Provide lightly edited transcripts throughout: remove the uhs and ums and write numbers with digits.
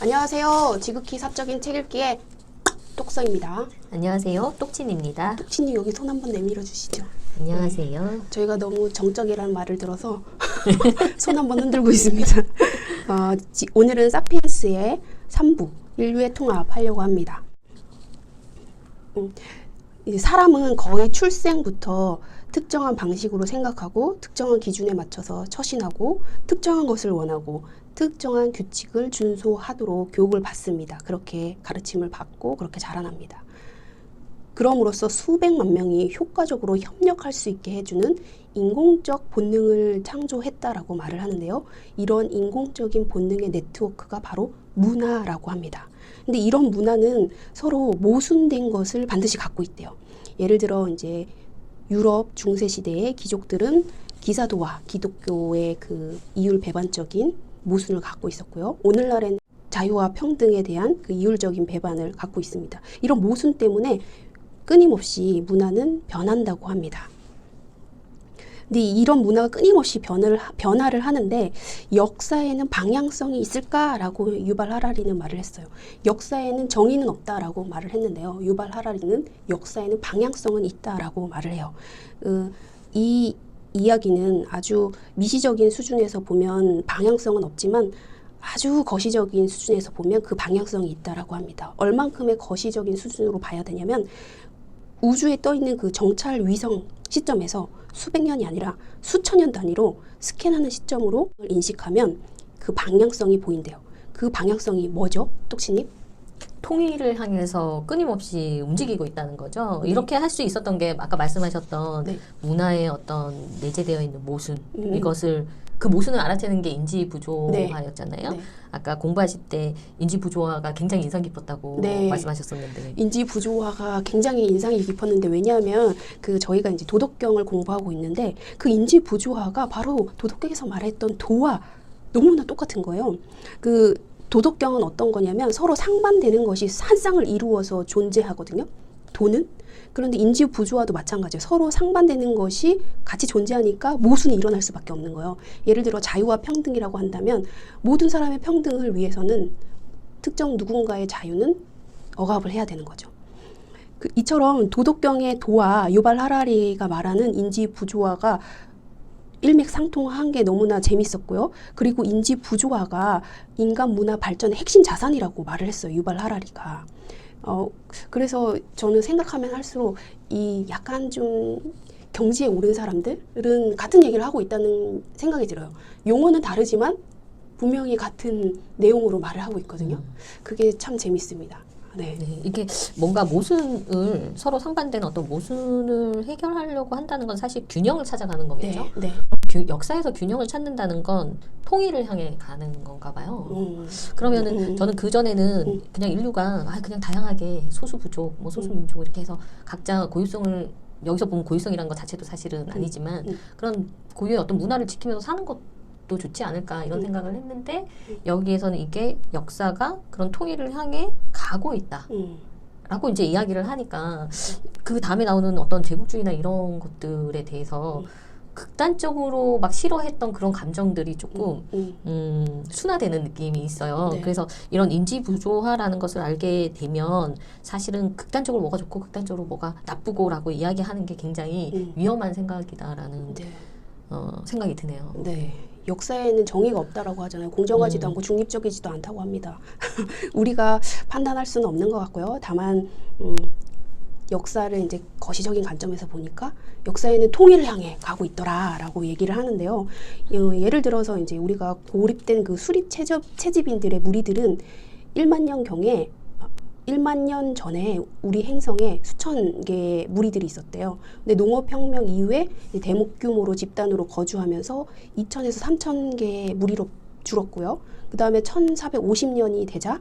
안녕하세요. 지극히 사적인 책 읽기의 똑서입니다. 안녕하세요. 똑친입니다. 똑친님 여기 손 한번 내밀어 주시죠. 안녕하세요. 저희가 너무 정적이라는 말을 들어서 손 한번 흔들고 있습니다. 오늘은 사피엔스의 3부 인류의 통합 하려고 합니다. 이제 사람은 거의 출생부터 특정한 방식으로 생각하고 특정한 기준에 맞춰서 처신하고 특정한 것을 원하고 특정한 규칙을 준수하도록 교육을 받습니다. 그렇게 가르침을 받고 그렇게 자라납니다. 그럼으로써 수백만 명이 효과적으로 협력할 수 있게 해주는 인공적 본능을 창조했다라고 말을 하는데요. 이런 인공적인 본능의 네트워크가 바로 문화라고 합니다. 근데 이런 문화는 서로 모순된 것을 반드시 갖고 있대요. 예를 들어 이제 유럽 중세 시대의 귀족들은 기사도와 기독교의 그 이율 배반적인 모순을 갖고 있었고요. 오늘날엔 자유와 평등에 대한 그 이율적인 배반을 갖고 있습니다. 이런 모순 때문에 끊임없이 문화는 변한다고 합니다. 근데 이런 문화가 끊임없이 변화를 하는데 역사에는 방향성이 있을까라고 유발 하라리는 말을 했어요. 역사에는 정의는 없다라고 말을 했는데요. 유발 하라리는 역사에는 방향성은 있다라고 말을 해요. 이 이야기는 아주 미시적인 수준에서 보면 방향성은 없지만 아주 거시적인 수준에서 보면 그 방향성이 있다라고 합니다. 얼만큼의 거시적인 수준으로 봐야 되냐면 우주에 떠 있는 그 정찰 위성 시점에서 수백 년이 아니라 수천 년 단위로 스캔하는 시점으로 인식하면 그 방향성이 보인대요. 그 방향성이 뭐죠, 똑치님? 통일을 향해서 끊임없이 움직이고 있다는 거죠. 네. 이렇게 할 수 있었던 게 아까 말씀하셨던 네. 문화의 어떤 내재되어 있는 모순, 이것을 그 모순을 알아채는 게 인지 부조화였잖아요. 네. 아까 공부하실 때 인지 부조화가 굉장히 인상 깊었다고 네. 말씀하셨었는데. 인지 부조화가 굉장히 인상이 깊었는데 왜냐하면 그 저희가 이제 도덕경을 공부하고 있는데 그 인지 부조화가 바로 도덕경에서 말했던 도와 너무나 똑같은 거예요. 그 도덕경은 어떤 거냐면 서로 상반되는 것이 한 쌍을 이루어서 존재하거든요. 도는. 그런데 인지 부조화도 마찬가지예요. 서로 상반되는 것이 같이 존재하니까 모순이 일어날 수밖에 없는 거예요. 예를 들어 자유와 평등이라고 한다면 모든 사람의 평등을 위해서는 특정 누군가의 자유는 억압을 해야 되는 거죠. 이처럼 도덕경의 도와 유발 하라리가 말하는 인지 부조화가 일맥상통한 게 너무나 재밌었고요. 그리고 인지 부조화가 인간 문화 발전의 핵심 자산이라고 말을 했어요. 유발 하라리가. 그래서 저는 생각하면 할수록 이 약간 좀 경지에 오른 사람들은 같은 얘기를 하고 있다는 생각이 들어요. 용어는 다르지만 분명히 같은 내용으로 말을 하고 있거든요. 그게 참 재밌습니다. 네. 네, 이게 뭔가 모순을 서로 상반되는 어떤 모순을 해결하려고 한다는 건 사실 균형을 찾아가는 거겠죠. 네. 역사에서 균형을 찾는다는 건 통일을 향해 가는 건가 봐요. 그러면은 저는 그전에는 그냥 인류가 그냥 다양하게 소수 부족, 뭐 소수 민족 이렇게 해서 각자 고유성을 여기서 보면 고유성이라는 것 자체도 사실은 아니지만 그런 고유의 어떤 문화를 지키면서 사는 것도 좋지 않을까 이런 생각을 했는데 여기에서는 이게 역사가 그런 통일을 향해 가고 있다. 라고 이제 이야기를 하니까 그 다음에 나오는 어떤 제국주의나 이런 것들에 대해서 극단적으로 막 싫어했던 그런 감정들이 조금 순화되는 느낌이 있어요. 네. 그래서 이런 인지 부조화라는 것을 알게 되면 사실은 극단적으로 뭐가 좋고 극단적으로 뭐가 나쁘고라고 이야기하는 게 굉장히 위험한 생각이다라는 네. 생각이 드네요. 네. 역사에는 정의가 없다라고 하잖아요. 공정하지도 않고 중립적이지도 않다고 합니다. 우리가 판단할 수는 없는 것 같고요. 다만 역사를 이제 거시적인 관점에서 보니까 역사에는 통일을 향해 가고 있더라라고 얘기를 하는데요. 예를 들어서 이제 우리가 고립된 그 수립 채집인들의 무리들은 1만 년경에 1만 년 전에 우리 행성에 수천 개의 무리들이 있었대요. 근데 농업혁명 이후에 대규모로 집단으로 거주하면서 2천에서 3천 개의 무리로 줄었고요. 그 다음에 1450년이 되자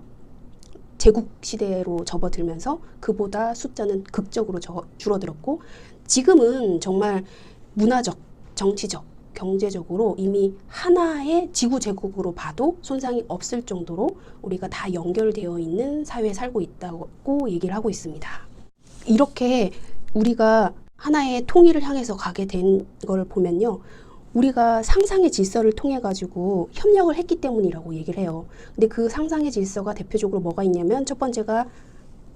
제국시대로 접어들면서 그보다 숫자는 극적으로 줄어들었고 지금은 정말 문화적, 정치적, 경제적으로 이미 하나의 지구 제국으로 봐도 손상이 없을 정도로 우리가 다 연결되어 있는 사회에 살고 있다고 얘기를 하고 있습니다. 이렇게 우리가 하나의 통일을 향해서 가게 된 걸 보면요. 우리가 상상의 질서를 통해 가지고 협력을 했기 때문이라고 얘기를 해요. 근데 그 상상의 질서가 대표적으로 뭐가 있냐면 첫 번째가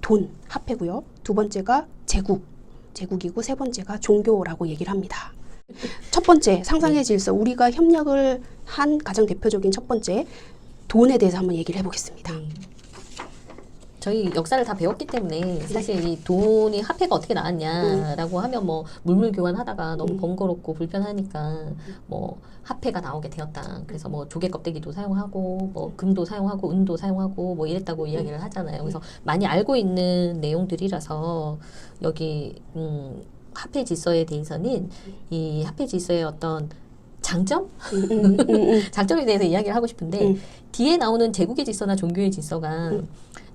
돈, 화폐고요. 두 번째가 제국이고 세 번째가 종교라고 얘기를 합니다. 첫 번째 상상의 질서, 우리가 협력을 한 가장 대표적인 첫 번째 돈에 대해서 한번 얘기를 해보겠습니다. 저희 역사를 다 배웠기 때문에 사실 이 돈이 화폐가 어떻게 나왔냐라고 하면 뭐 물물 교환하다가 너무 번거롭고 불편하니까 뭐 화폐가 나오게 되었다. 그래서 뭐 조개 껍데기도 사용하고 뭐 금도 사용하고 은도 사용하고 뭐 이랬다고 이야기를 하잖아요. 그래서 많이 알고 있는 내용들이라서 여기 화폐 질서에 대해서는 이 화폐 질서의 어떤 장점? 장점에 대해서 이야기를 하고 싶은데 뒤에 나오는 제국의 질서나 종교의 질서가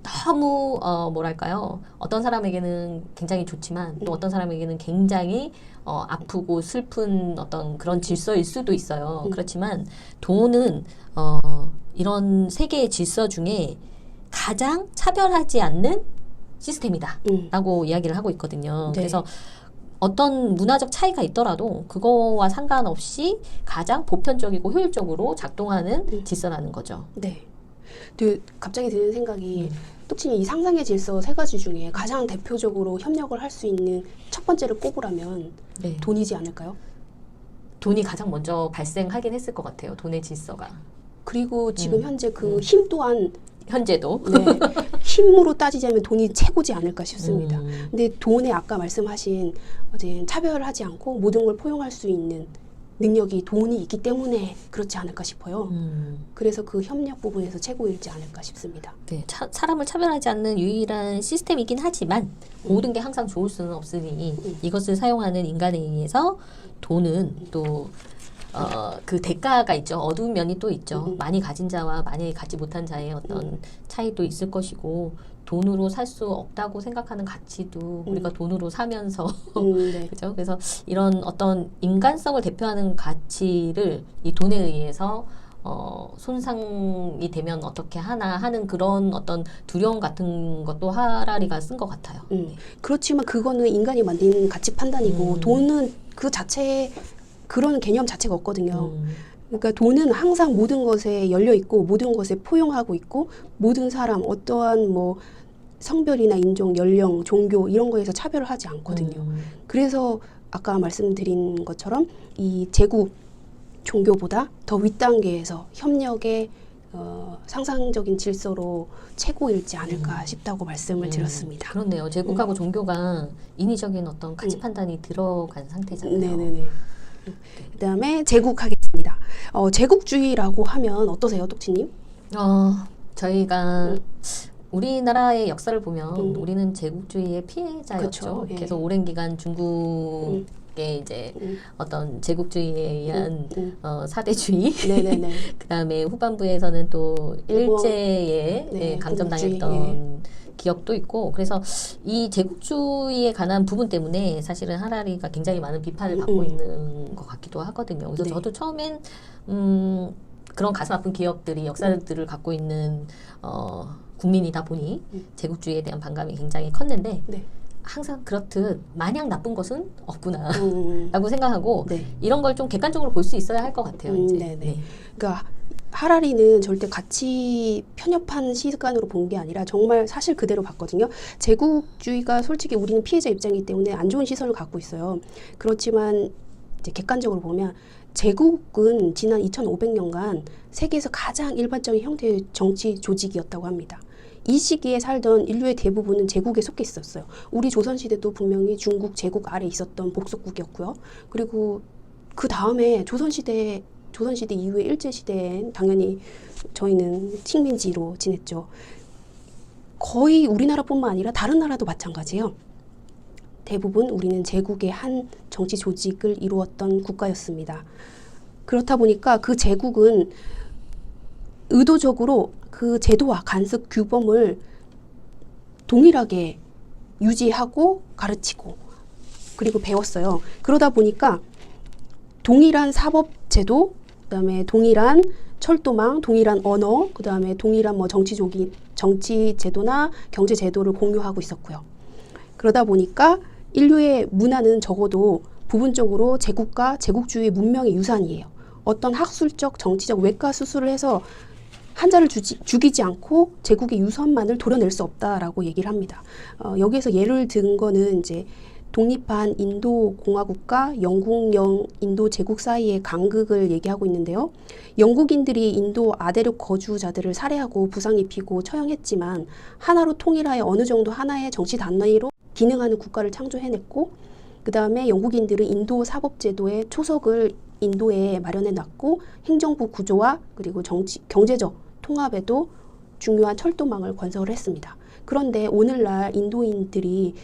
너무 뭐랄까요? 어떤 사람에게는 굉장히 좋지만 또 어떤 사람에게는 굉장히 아프고 슬픈 어떤 그런 질서일 수도 있어요. 그렇지만 돈은 이런 세계의 질서 중에 가장 차별하지 않는 시스템이다 라고 이야기를 하고 있거든요. 네. 그래서 어떤 문화적 차이가 있더라도 그거와 상관없이 가장 보편적이고 효율적으로 작동하는 질서라는 거죠. 네. 갑자기 드는 생각이 똑치니 이 상상의 질서 세 가지 중에 가장 대표적으로 협력을 할 수 있는 첫 번째를 꼽으라면 네. 돈이지 않을까요? 돈이 가장 먼저 발생하긴 했을 것 같아요. 돈의 질서가. 그리고 지금 현재 그 힘 또한 현재도. 네, 힘으로 따지자면 돈이 최고지 않을까 싶습니다. 근데 돈에 아까 말씀하신 어제 차별하지 않고 모든 걸 포용할 수 있는 능력이 돈이 있기 때문에 그렇지 않을까 싶어요. 그래서 그 협력 부분에서 최고일지 않을까 싶습니다. 네, 사람을 차별하지 않는 유일한 시스템이긴 하지만 모든 게 항상 좋을 수는 없으니 이것을 사용하는 인간에 의해서 돈은 또 그 대가가 있죠. 어두운 면이 또 있죠. 많이 가진 자와 많이 가지 못한 자의 어떤 차이도 있을 것이고 돈으로 살 수 없다고 생각하는 가치도 우리가 돈으로 사면서 네. 그죠? 그래서 이런 어떤 인간성을 대표하는 가치를 이 돈에 의해서 손상이 되면 어떻게 하나 하는 그런 어떤 두려움 같은 것도 하라리가 쓴 것 같아요. 네. 그렇지만 그거는 인간이 만든 가치 판단이고 돈은 그 자체에 그런 개념 자체가 없거든요. 그러니까 돈은 항상 모든 것에 열려 있고 모든 것에 포용하고 있고 모든 사람 어떠한 뭐 성별이나 인종, 연령, 종교 이런 거에서 차별을 하지 않거든요. 그래서 아까 말씀드린 것처럼 이 제국 종교보다 더 윗단계에서 협력의 상상적인 질서로 최고일지 않을까 싶다고 말씀을 드렸습니다. 그렇네요. 제국하고 종교가 인위적인 어떤 가치 판단이 들어간 상태잖아요. 네네네. 그다음에 제국하겠습니다. 제국주의라고 하면 어떠세요, 똑치님? 저희가 우리나라의 역사를 보면 우리는 제국주의의 피해자였죠. 그쵸, 예. 그래서 오랜 기간 중국의 이제 어떤 제국주의에 의한 사대주의, 네네네. 그다음에 후반부에서는 또 일본, 일제에 네, 감점당했던 공국주의, 기억도 있고, 그래서 이 제국주의에 관한 부분 때문에 사실은 하라리가 굉장히 많은 비판을 받고 있는 것 같기도 하거든요. 그래서 네. 저도 처음엔 그런 가슴 아픈 기억들이 역사들을 갖고 있는 국민이다 보니 제국주의에 대한 반감이 굉장히 컸는데 네. 항상 그렇듯 마냥 나쁜 것은 없구나 음, 라고 생각하고 네. 이런 걸 좀 객관적으로 볼 수 있어야 할 것 같아요. 이제. 네네. 네. 그러니까 하라리는 절대 가치 편협한 시간으로 본 게 아니라 정말 사실 그대로 봤거든요. 제국주의가 솔직히 우리는 피해자 입장이기 때문에 안 좋은 시선을 갖고 있어요. 그렇지만 이제 객관적으로 보면 제국은 지난 2500년간 세계에서 가장 일반적인 형태의 정치 조직이었다고 합니다. 이 시기에 살던 인류의 대부분은 제국에 속해 있었어요. 우리 조선시대도 분명히 중국 제국 아래 있었던 복속국이었고요. 그리고 그 다음에 조선시대 이후에 일제시대엔 당연히 저희는 식민지로 지냈죠. 거의 우리나라뿐만 아니라 다른 나라도 마찬가지예요. 대부분 우리는 제국의 한 정치 조직을 이루었던 국가였습니다. 그렇다 보니까 그 제국은 의도적으로 그 제도와 간섭 규범을 동일하게 유지하고 가르치고 그리고 배웠어요. 그러다 보니까 동일한 사법제도, 그다음에 동일한 철도망, 동일한 언어, 그다음에 동일한 뭐 정치 제도나 경제 제도를 공유하고 있었고요. 그러다 보니까 인류의 문화는 적어도 부분적으로 제국과 제국주의 문명의 유산이에요. 어떤 학술적, 정치적 외과 수술을 해서 한자를 죽이지 않고 제국의 유산만을 도려낼 수 없다라고 얘기를 합니다. 여기에서 예를 든 거는 이제 독립한 인도 공화국과 영국령 인도 제국 사이의 간극을 얘기하고 있는데요. 영국인들이 인도 아대륙 거주자들을 살해하고 부상 입히고 처형했지만 하나로 통일하여 어느 정도 하나의 정치 단위로 기능하는 국가를 창조해냈고, 그 다음에 영국인들은 인도 사법제도의 초석을 인도에 마련해 놨고, 행정부 구조와 그리고 경제적 통합에도 중요한 철도망을 건설을 했습니다. 그런데 오늘날 인도인들이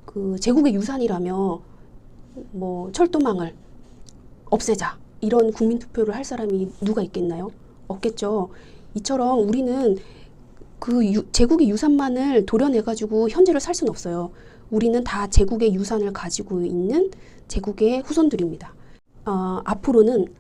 그 제국의 유산이라며 뭐 철도망을 없애자 이런 국민투표를 할 사람이 누가 있겠나요? 없겠죠. 이처럼 우리는 그 제국의 유산만을 도려내가지고 현재를 살 수는 없어요. 우리는 다 제국의 유산을 가지고 있는 제국의 후손들입니다. 앞으로는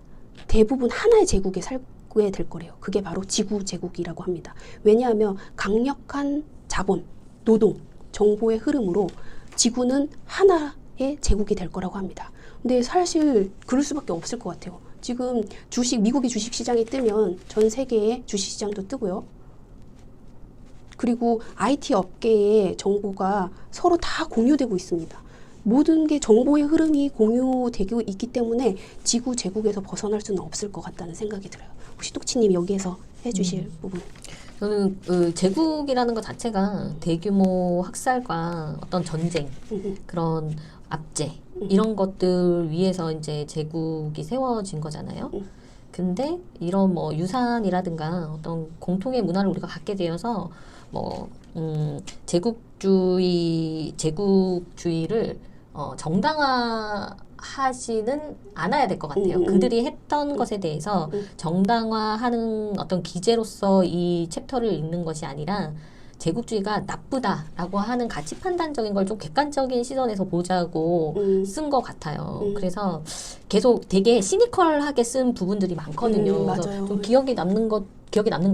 대부분 하나의 제국에 살게 될 거래요. 그게 바로 지구 제국이라고 합니다. 왜냐하면 강력한 자본, 노동, 정보의 흐름으로 지구는 하나의 제국이 될 거라고 합니다. 근데 사실 그럴 수밖에 없을 것 같아요. 지금 미국의 주식시장이 뜨면 전 세계의 주식시장도 뜨고요. 그리고 IT 업계의 정보가 서로 다 공유되고 있습니다. 모든 게 정보의 흐름이 공유되고 있기 때문에 지구 제국에서 벗어날 수는 없을 것 같다는 생각이 들어요. 혹시 똑치님 여기에서 해주실 부분? 저는 그 제국이라는 것 자체가 대규모 학살과 어떤 전쟁, 그런 압제 이런 것들 위해서 이제 제국이 세워진 거잖아요. 근데 이런 뭐 유산이라든가 어떤 공통의 문화를 우리가 갖게 되어서 뭐 제국주의를 정당화하지는 않아야 될 것 같아요. 그들이 했던 것에 대해서 정당화하는 어떤 기제로서 이 챕터를 읽는 것이 아니라 제국주의가 나쁘다라고 하는 가치 판단적인 걸 좀 객관적인 시선에서 보자고 쓴 것 같아요. 그래서 계속 되게 시니컬하게 쓴 부분들이 많거든요. 그래서 맞아요. 좀 기억에 남는 것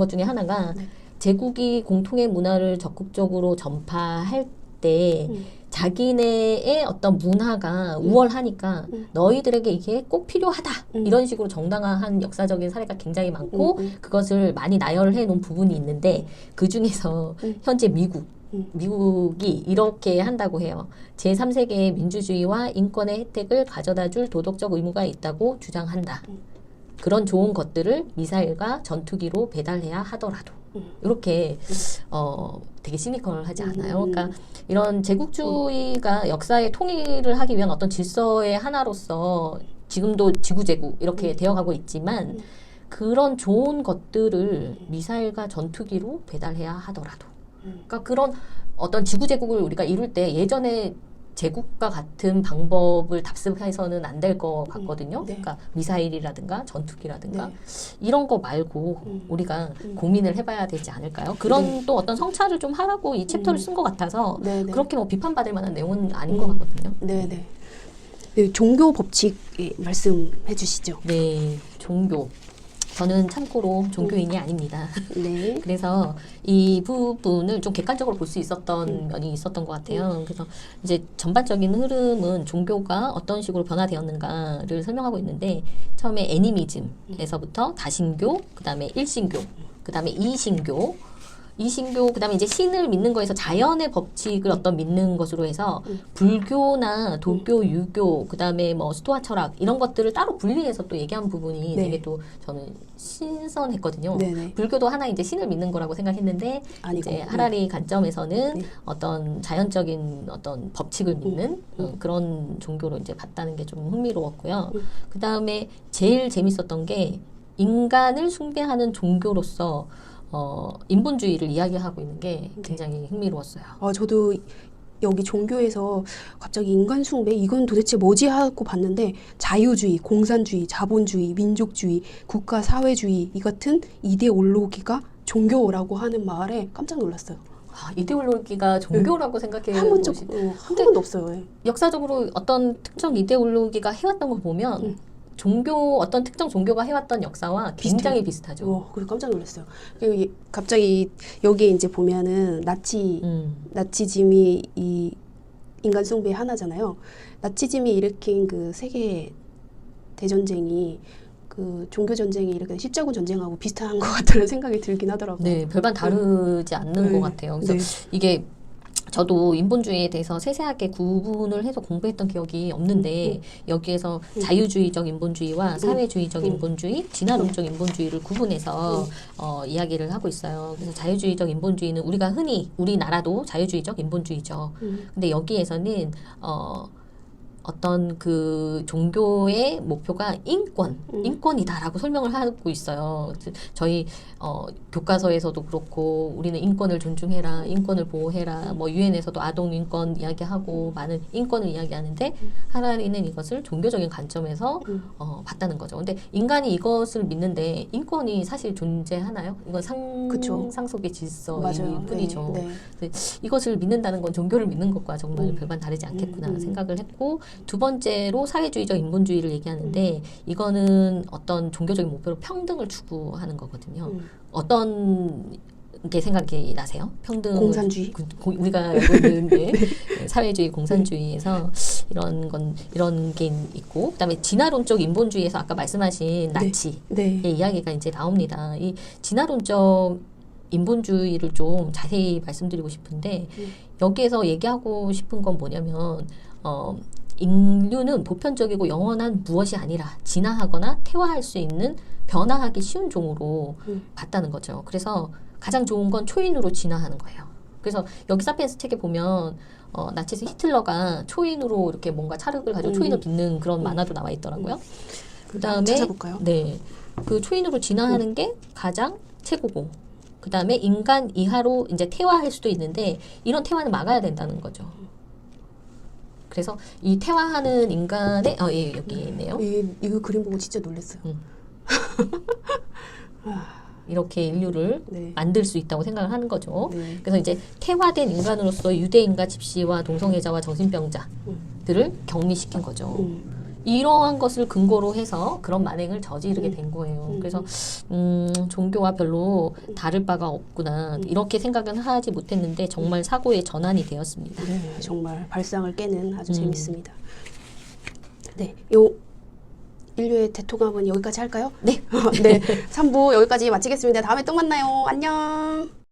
중에 하나가 제국이 공통의 문화를 적극적으로 전파할 때 자기네의 어떤 문화가 우월하니까 너희들에게 이게 꼭 필요하다 이런 식으로 정당화한 역사적인 사례가 굉장히 많고 그것을 많이 나열해 놓은 부분이 있는데 그 중에서 현재 미국이 이렇게 한다고 해요. 제3세계의 민주주의와 인권의 혜택을 가져다 줄 도덕적 의무가 있다고 주장한다. 그런 좋은 것들을 미사일과 전투기로 배달해야 하더라도 이렇게 되게 시니컬하지 않아요. 그러니까 이런 제국주의가 역사의 통일을 하기 위한 어떤 질서의 하나로서 지금도 지구제국 이렇게 되어가고 있지만 그런 좋은 것들을 미사일과 전투기로 배달해야 하더라도 그러니까 그런 어떤 지구제국을 우리가 이룰 때 예전에 제국과 같은 방법을 답습해서는 안 될 것 같거든요. 네. 그러니까 미사일이라든가 전투기라든가 이런 거 말고 우리가 고민을 해봐야 되지 않을까요? 그런 또 어떤 성찰을 좀 하라고 이 챕터를 쓴 것 같아서 그렇게 뭐 비판받을 만한 내용은 아닌 것 같거든요. 네네. 네, 종교 법칙 말씀해 주시죠. 네, 종교. 저는 참고로 종교인이 아닙니다. 네. 그래서 이 부분을 좀 객관적으로 볼 수 있었던 면이 있었던 것 같아요. 그래서 이제 전반적인 흐름은 종교가 어떤 식으로 변화되었는가를 설명하고 있는데 처음에 애니미즘에서부터 다신교, 그 다음에 일신교, 그 다음에 이신교, 그 다음에 이제 신을 믿는 거에서 자연의 법칙을 어떤 믿는 것으로 해서 불교나 도교, 유교, 그 다음에 뭐 스토아 철학 이런 것들을 따로 분리해서 또 얘기한 부분이 되게 또 저는 신선했거든요. 네네. 불교도 하나 이제 신을 믿는 거라고 생각했는데 아니고. 이제 하라리 관점에서는 어떤 자연적인 어떤 법칙을 믿는 그런 종교로 이제 봤다는 게 좀 흥미로웠고요. 그 다음에 제일 재밌었던 게 인간을 숭배하는 종교로서 인본주의를 이야기하고 있는 게 굉장히 흥미로웠어요. 저도 여기 종교에서 갑자기 인간 숭배 이건 도대체 뭐지 하고 봤는데 자유주의, 공산주의, 자본주의, 민족주의, 국가 사회주의 이 같은 이데올로기가 종교라고 하는 말에 깜짝 놀랐어요. 이데올로기가 종교라고 생각해 한 번도 없어요. 예. 역사적으로 어떤 특정 이데올로기가 해왔던 걸 보면 어떤 특정 종교가 해왔던 역사와 굉장히 비슷하죠. 그래서 깜짝 놀랐어요. 그리고 갑자기 여기에 이제 보면은 나치즘이 이 인간 숭배의 하나잖아요. 나치즘이 일으킨 그 세계 대전쟁이 그 종교 전쟁이 일으킨 십자군 전쟁하고 비슷한 것 같다는 생각이 들긴 하더라고요. 네, 별반 다르지 않는 것 같아요. 그래서 이게 저도 인본주의에 대해서 세세하게 구분을 해서 공부했던 기억이 없는데 여기에서 자유주의적 인본주의와 사회주의적 인본주의, 진화론적 인본주의를 구분해서 이야기를 하고 있어요. 그래서 자유주의적 인본주의는 우리가 흔히 우리나라도 자유주의적 인본주의죠. 근데 여기에서는 어떤 그 종교의 목표가 인권이다라고 설명을 하고 있어요. 저희 교과서에서도 그렇고 우리는 인권을 존중해라, 인권을 보호해라, 뭐 유엔에서도 아동 인권 이야기하고 많은 인권을 이야기하는데 하라리는 이것을 종교적인 관점에서 봤다는 거죠. 근데 인간이 이것을 믿는데 인권이 사실 존재하나요? 이건 상속의 질서일 뿐이죠. 네. 이것을 믿는다는 건 종교를 믿는 것과 정말 별반 다르지 않겠구나 생각을 했고, 두 번째로 사회주의적 인본주의를 얘기하는데 이거는 어떤 종교적인 목표로 평등을 추구하는 거거든요. 어떤 게 생각이 나세요? 평등 공산주의. 우리가 알고 있는 게 사회주의 공산주의에서 이런 게 있고, 그다음에 진화론적 인본주의에서 아까 말씀하신 나치의 이야기가 이제 나옵니다. 이 진화론적 인본주의를 좀 자세히 말씀드리고 싶은데 여기에서 얘기하고 싶은 건 뭐냐면 인류는 보편적이고 영원한 무엇이 아니라 진화하거나 퇴화할 수 있는 변화하기 쉬운 종으로 봤다는 거죠. 그래서 가장 좋은 건 초인으로 진화하는 거예요. 그래서 여기 사피엔스 책에 보면 나치스 히틀러가 초인으로 이렇게 뭔가 찰흙을 가지고 초인을 빚는 그런 만화도 나와 있더라고요. 그다음에 찾아볼까요? 네, 그 초인으로 진화하는 게 가장 최고고, 그다음에 인간 이하로 이제 퇴화할 수도 있는데 이런 퇴화는 막아야 된다는 거죠. 그래서 이 퇴화하는 인간의 예, 여기 있네요. 이거 그림 보고 진짜 놀랐어요. 이렇게 인류를 만들 수 있다고 생각을 하는 거죠. 그래서 이제 퇴화된 인간으로서 유대인과 집시와 동성애자와 정신병자들을 격리시킨 거죠. 이러한 것을 근거로 해서 그런 만행을 저지르게 된 거예요. 그래서 종교와 별로 다를 바가 없구나 이렇게 생각은 하지 못했는데 정말 사고의 전환이 되었습니다. 정말 발상을 깨는 아주 재밌습니다. 네, 요 인류의 대통합은 여기까지 할까요? 네. 네, 3부 여기까지 마치겠습니다. 다음에 또 만나요. 안녕.